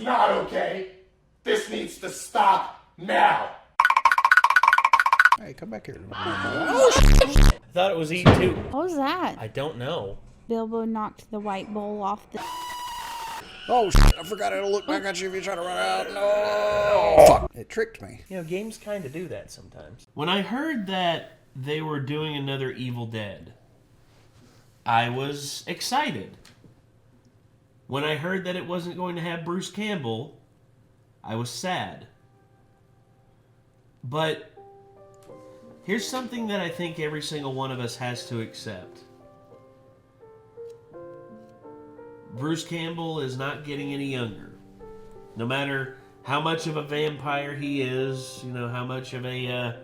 not okay. This needs to stop now. Hey, come back here. I thought it was E2. What was that? I don't know. Bilbo knocked the white bowl off the... Oh, shit, I forgot how to look back at you if you try to run out. No! Fuck. It tricked me. You know, games kind of do that sometimes. When I heard that they were doing another Evil Dead, I was excited. When I heard that it wasn't going to have Bruce Campbell, I was sad. But here's something that I think every single one of us has to accept. Bruce Campbell is not getting any younger. No matter how much of a vampire he is, you know, how much of a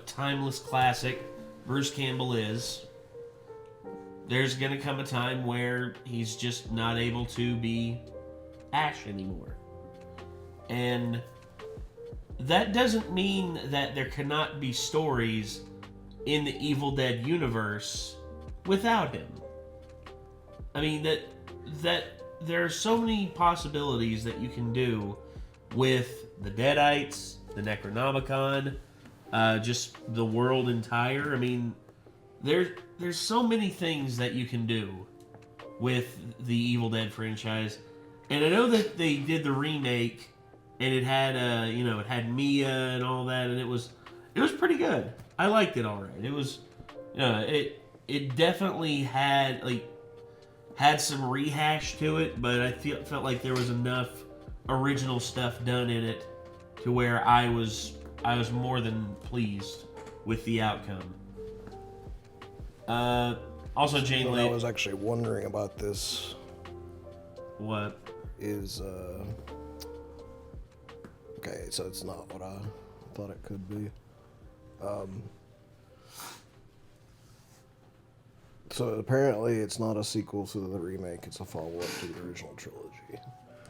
timeless classic Bruce Campbell is, there's gonna come a time where he's just not able to be Ash anymore. And that doesn't mean that there cannot be stories in the Evil Dead universe without him. I mean, that there are so many possibilities that you can do with the Deadites, the Necronomicon, just the world entire. I mean, there's so many things that you can do with the Evil Dead franchise. And I know that they did the remake, and it had it had Mia and all that, and it was pretty good. I liked it all right. It was, it definitely had some rehash to it, but I felt like there was enough original stuff done in it to where I was more than pleased with the outcome. Also, Jane Lee. I was actually wondering about this. What? Is, okay, so it's not what I thought it could be. So apparently it's not a sequel to the remake, it's a follow-up to the original trilogy.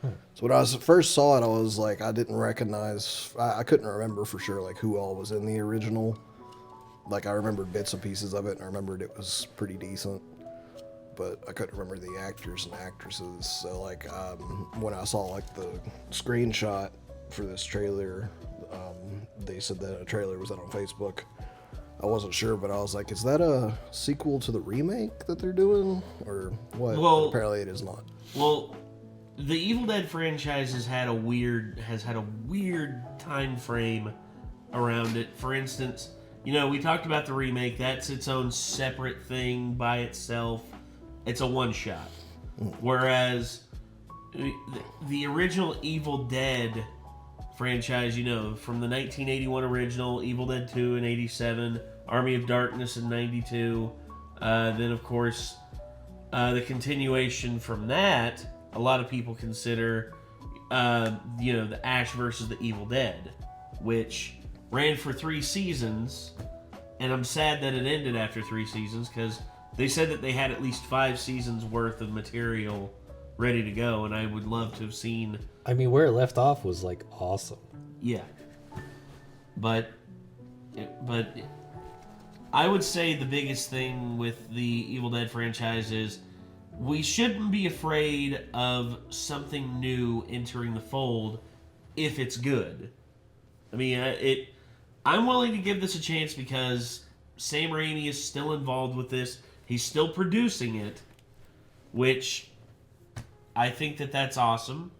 So when I first saw it, I was like, I didn't recognize, I couldn't remember for sure like who all was in the original. Like I remembered bits and pieces of it, and I remembered it was pretty decent, but I couldn't remember the actors and actresses. So like when I saw like the screenshot for this trailer, they said that a trailer was out on Facebook. I wasn't sure, but I was like, is that a sequel to the remake that they're doing, or what? Well, apparently it is not. Well, the Evil Dead franchise has had a weird time frame around it. For instance, we talked about the remake. That's its own separate thing by itself. It's a one-shot. Whereas the original Evil Dead franchise, from the 1981 original, Evil Dead 2 in 87, Army of Darkness in 92, then of course the continuation from that, a lot of people consider the Ash versus the Evil Dead, which ran for 3 seasons, and I'm sad that it ended after 3 seasons, because they said that they had at least 5 seasons worth of material ready to go, and I would love to have seen... I mean, where it left off was, like, awesome. Yeah. But I would say the biggest thing with the Evil Dead franchise is we shouldn't be afraid of something new entering the fold if it's good. I mean, I'm willing to give this a chance because Sam Raimi is still involved with this. He's still producing it, which I think that's awesome.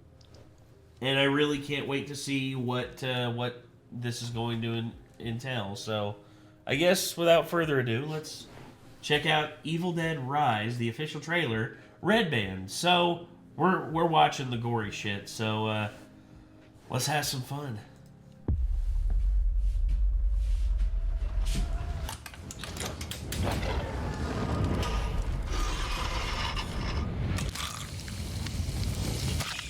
And I really can't wait to see what this is going to entail. So, I guess without further ado, let's check out Evil Dead Rise, the official trailer, Red Band. So, we're watching the gory shit. So, let's have some fun.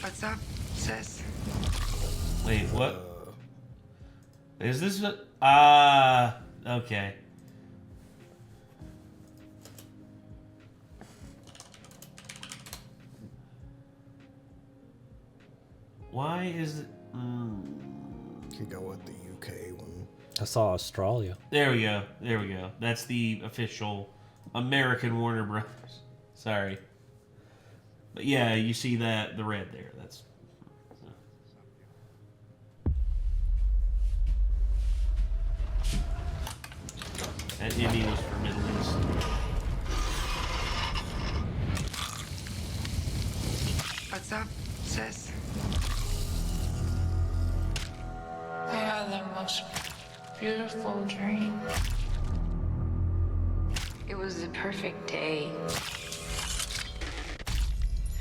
What's up, sis? Wait, what? Is this what? Okay. Why is it? You go with the UK one. I saw Australia. There we go. That's the official American Warner Brothers. Sorry. But yeah, you see that, the red there. And Indy was for Middle East. What's up, sis? I had the most beautiful dream. It was the perfect day.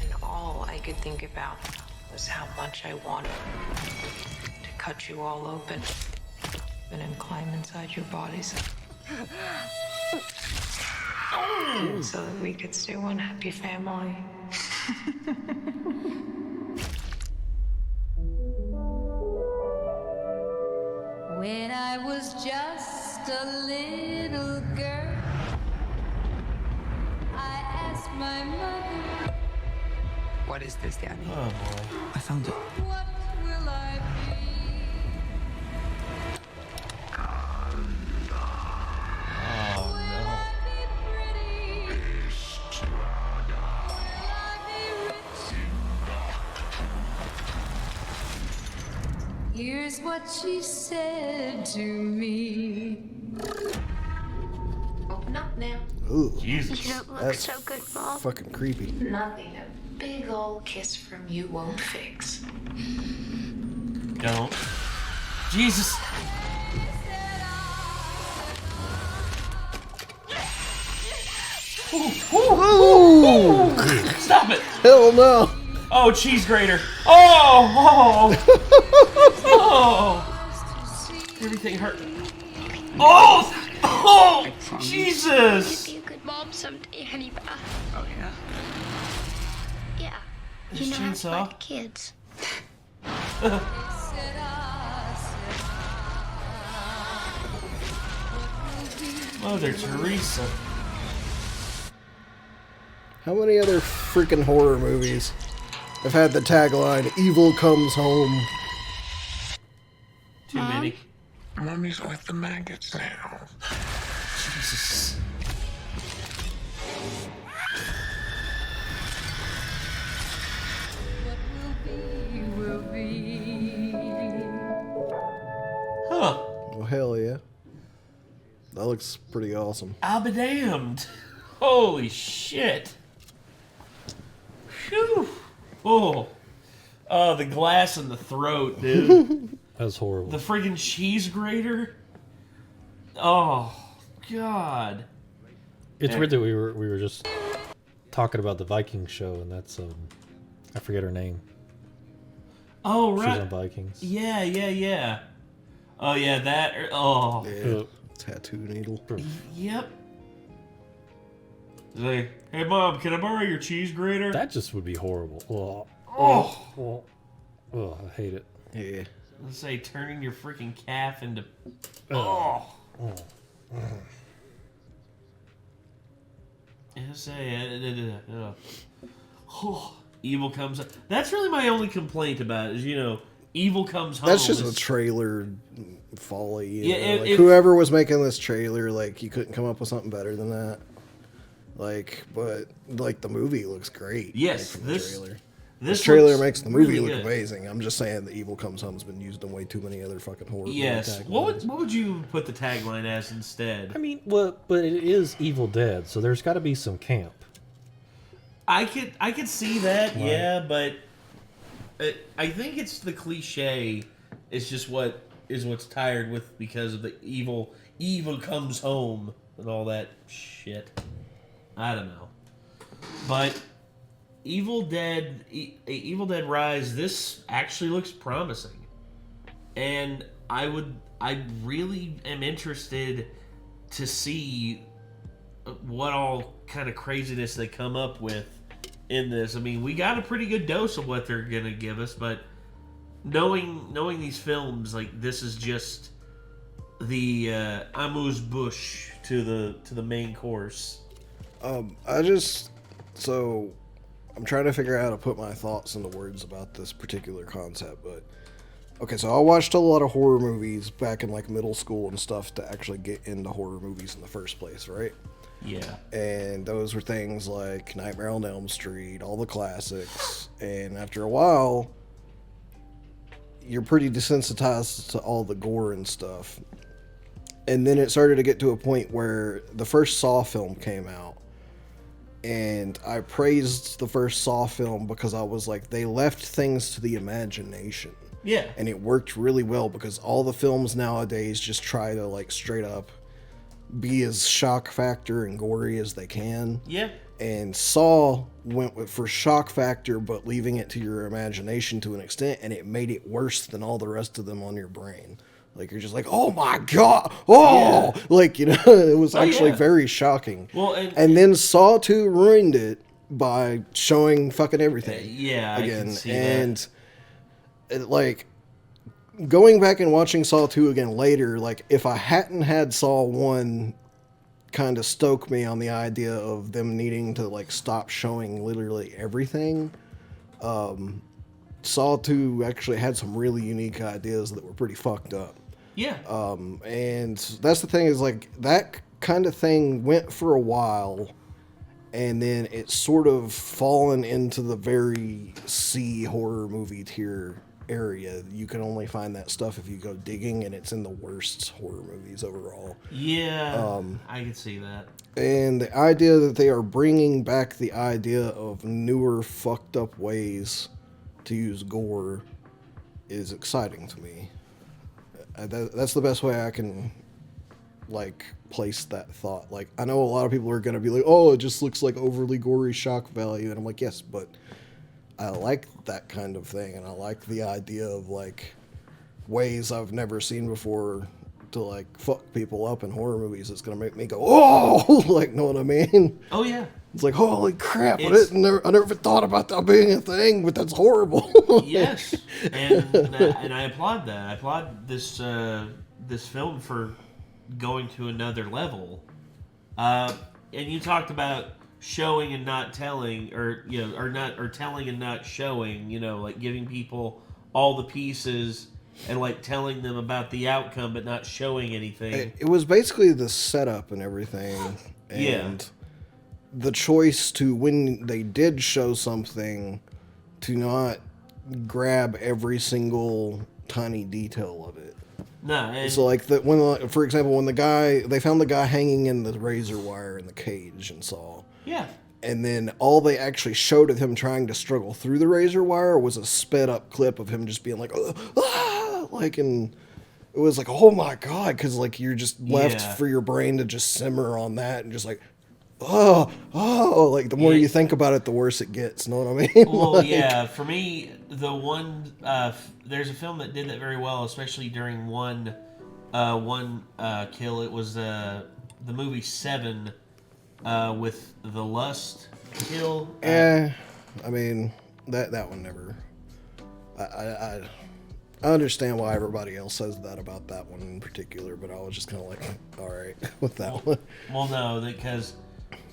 And all I could think about was how much I wanted to cut you all open and then climb inside your bodies. So that we could stay one happy family. When I was just a little girl, I asked my mother, What is this, Daddy? Oh boy. I found it. what will I be? Oh Will no. I be pretty? Will I be rich? Here's what she said to me. Open up now. Ooh, Jesus. You don't look that's so good, Mom. fucking creepy. Nothing a big old kiss from you won't fix. Don't. Jesus. Stop it. Hell no! Oh, cheese grater. Oh, oh. Everything hurt. Oh, oh, Jesus. You'd be a good mom someday, honey bath. Oh, yeah? Yeah. This You know how to chainsaw? find kids. Mother Teresa. How many other freaking horror movies have had the tagline "Evil comes home"? Too many. Mommy's with the maggots now. Jesus. Will be. Huh. Well, hell yeah. That looks pretty awesome. I'll be damned. Holy shit. Phew. Oh. Oh, the glass in the throat, dude. That was horrible. The friggin' cheese grater. Oh, God. It's weird that we were just talking about the Vikings show, and that's I forget her name. Oh, She's right. on Vikings. Yeah, yeah, yeah. Oh, yeah, that. Oh, Yeah. Tattoo needle. yep. It's like, hey, Mom, can I borrow your cheese grater? That just would be horrible. Oh. Oh, I hate it. Yeah. Let's say turning your freaking calf into. Oh. Yeah, say. Oh. Evil comes. That's really my only complaint about it. Is evil comes home. That's just is- a trailer folly. Yeah, Like, whoever was making this trailer, like, you couldn't come up with something better than that. Like, but like the movie looks great. Yes, like, from the trailer. This trailer looks makes the movie really look good. amazing. I'm just saying the Evil Comes Home has been used in way too many other fucking horror movie Yes. taglines. What would you put the tagline as instead? I mean, well, but it is Evil Dead, so there's got to be some camp. I could see that, yeah, but I think it's the cliche. It's just what's tired with because of the evil comes home and all that shit. I don't know, but Evil Dead Rise. This actually looks promising, and I really am interested to see what all kind of craziness they come up with in this. I mean, we got a pretty good dose of what they're gonna give us, but knowing these films, like, this is just the amuse bouche to the main course. I'm trying to figure out how to put my thoughts into words about this particular concept, but okay, so I watched a lot of horror movies back in like middle school and stuff to actually get into horror movies in the first place, right? Yeah. And those were things like Nightmare on Elm Street, all the classics, and after a while, you're pretty desensitized to all the gore and stuff. And then it started to get to a point where the first Saw film came out. And I praised the first Saw film because I was like, they left things to the imagination. Yeah. And it worked really well because all the films nowadays just try to like straight up be as shock factor and gory as they can. Yeah. And Saw went for shock factor, but leaving it to your imagination to an extent, and it made it worse than all the rest of them on your brain. Like, you're just like, oh my God, oh! Yeah. Like, you know, it was actually very shocking. Well, and then Saw 2 ruined it by showing fucking everything. Yeah, again. I can see and like, going back and watching Saw 2 again later, like, if I hadn't had Saw 1 kind of stoke me on the idea of them needing to, like, stop showing literally everything, Saw 2 actually had some really unique ideas that were pretty fucked up. Yeah. And that's the thing is, like, that kind of thing went for a while, and then it's sort of fallen into the very C horror movie tier area. You can only find that stuff if you go digging, and it's in the worst horror movies overall. Yeah, I can see that. And the idea that they are bringing back the idea of newer fucked up ways to use gore is exciting to me. That's the best way I can, like, place that thought. Like, I know a lot of people are going to be like, oh, it just looks like overly gory shock value. And I'm like, yes, but I like that kind of thing. And I like the idea of, like, ways I've never seen before to, like, fuck people up in horror movies. It's going to make me go, oh, like, know what I mean? Oh, yeah. It's like, holy crap, I never thought about that being a thing, but that's horrible. Yes, and I applaud that. I applaud this this film for going to another level. And you talked about showing and not telling, or or telling and not showing. You know, like giving people all the pieces and like telling them about the outcome, but not showing anything. It was basically the setup and everything, and the choice to, when they did show something, to not grab every single tiny detail of it. No, so like for example, when they found the guy hanging in the razor wire in the cage and Saw. Yeah. And then all they actually showed of him trying to struggle through the razor wire was a sped up clip of him just being like, like, and it was like, oh my God, because like you're just left for your brain to just simmer on that and just like, like the more you think about it, the worse it gets. Know what I mean? Well, like, yeah. For me, the one there's a film that did that very well, especially during one kill. It was the movie Seven with the lust kill. I mean that one never. I understand why everybody else says that about that one in particular, but I was just kind of like, all right with that one. Well, no, because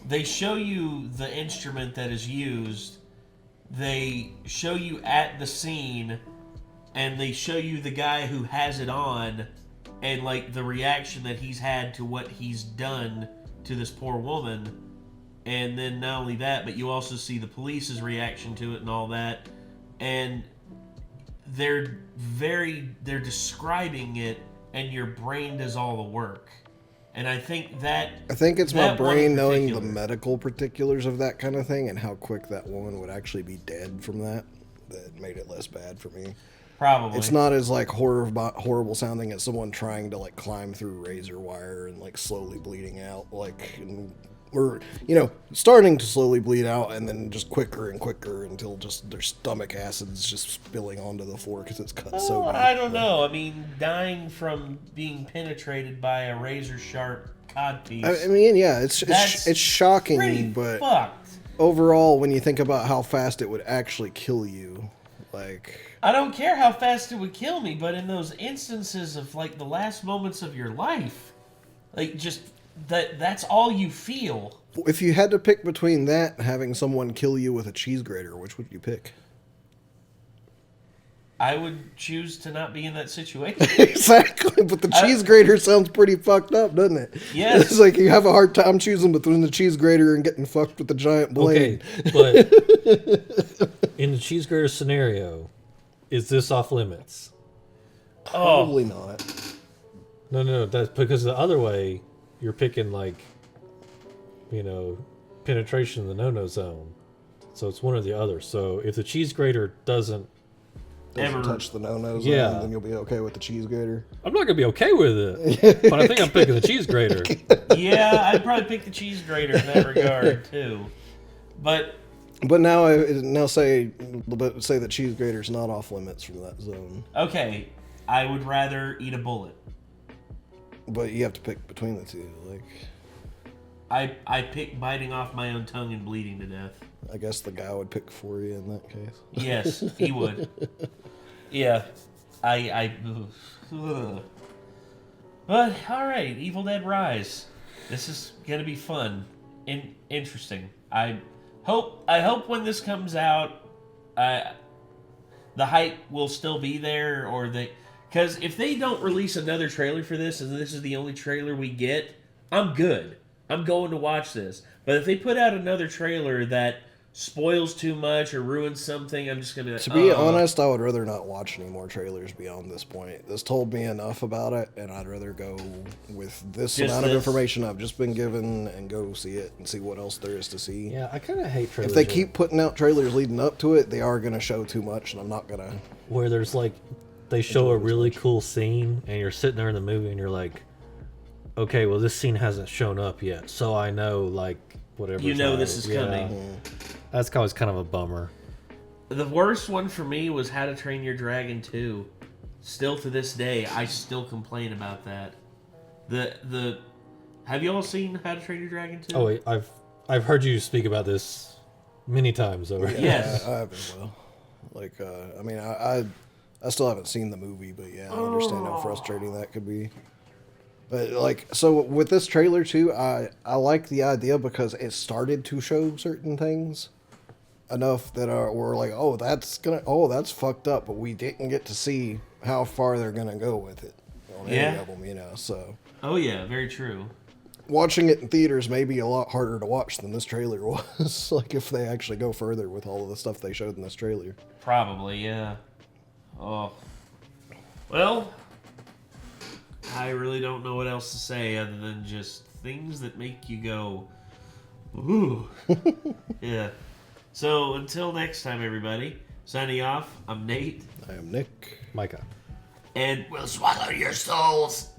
they show you the instrument that is used. They show you at the scene, and they show you the guy who has it on, and like the reaction that he's had to what he's done to this poor woman. And then not only that, but you also see the police's reaction to it and all that. And they're describing it, and your brain does all the work. And I think it's my brain knowing the medical particulars of that kind of thing and how quick that woman would actually be dead from that made it less bad for me. Probably. It's not as like horrible sounding as someone trying to like climb through razor wire and like slowly bleeding out, like, or starting to slowly bleed out and then just quicker and quicker until just their stomach acid's just spilling onto the floor because it's cut so deep. I don't know. I mean, dying from being penetrated by a razor sharp codpiece. I mean, yeah, it's shocking, but fucked. Overall, when you think about how fast it would actually kill you, like, I don't care how fast it would kill me, but in those instances of like the last moments of your life, like just that's all you feel. If you had to pick between that and having someone kill you with a cheese grater, which would you pick? I would choose to not be in that situation. Exactly, but the cheese grater sounds pretty fucked up, doesn't it? Yes. It's like you have a hard time choosing between the cheese grater and getting fucked with the giant blade. Okay, but in the cheese grater scenario, is this off limits? Probably not. No. That's because the other way, you're picking like, penetration in the no-no zone. So it's one or the other. So if the cheese grater doesn't touch the no-no zone, Yeah. then you'll be okay with the cheese grater. I'm not gonna be okay with it, but I think I'm picking the cheese grater. Yeah, I'd probably pick the cheese grater in that regard too. But now say that cheese grater's not off limits from that zone. okay, I would rather eat a bullet. But you have to pick between the two. Like, I pick biting off my own tongue and bleeding to death. I guess the guy would pick for you in that case. Yes, he would. Yeah, ugh. But all right, Evil Dead Rise. This is gonna be fun and interesting. I hope when this comes out, the hype will still be there, because if they don't release another trailer for this, and this is the only trailer we get, I'm good. I'm going to watch this. But if they put out another trailer that spoils too much or ruins something, I'm just going to be like, To be honest, I would rather not watch any more trailers beyond this point. This told me enough about it, and I'd rather go with this amount of information I've just been given and go see it and see what else there is to see. Yeah, I kind of hate trailers. If they keep putting out trailers leading up to it, they are going to show too much, and I'm not going to... Where there's like, they show a really cool scene, and you're sitting there in the movie, and you're like, okay, well, this scene hasn't shown up yet, so I know, like, whatever. This is coming. That's always kind of a bummer. The worst one for me was How to Train Your Dragon 2. Still to this day, I still complain about that. Have you all seen How to Train Your Dragon 2? Oh wait, I've heard you speak about this many times over. Yes. I have as well. Like, I mean, I still haven't seen the movie, but yeah, I understand how frustrating that could be. But like, so with this trailer too, I like the idea because it started to show certain things enough that we're like, that's fucked up, but we didn't get to see how far they're gonna go with it on any of them, so. Oh yeah, very true. Watching it in theaters may be a lot harder to watch than this trailer was. Like, if they actually go further with all of the stuff they showed in this trailer. Probably, yeah. Oh. Well, I really don't know what else to say other than just things that make you go, ooh. Yeah. So, until next time, everybody. Signing off, I'm Nate. I am Nick. Micah. And we'll swallow your souls.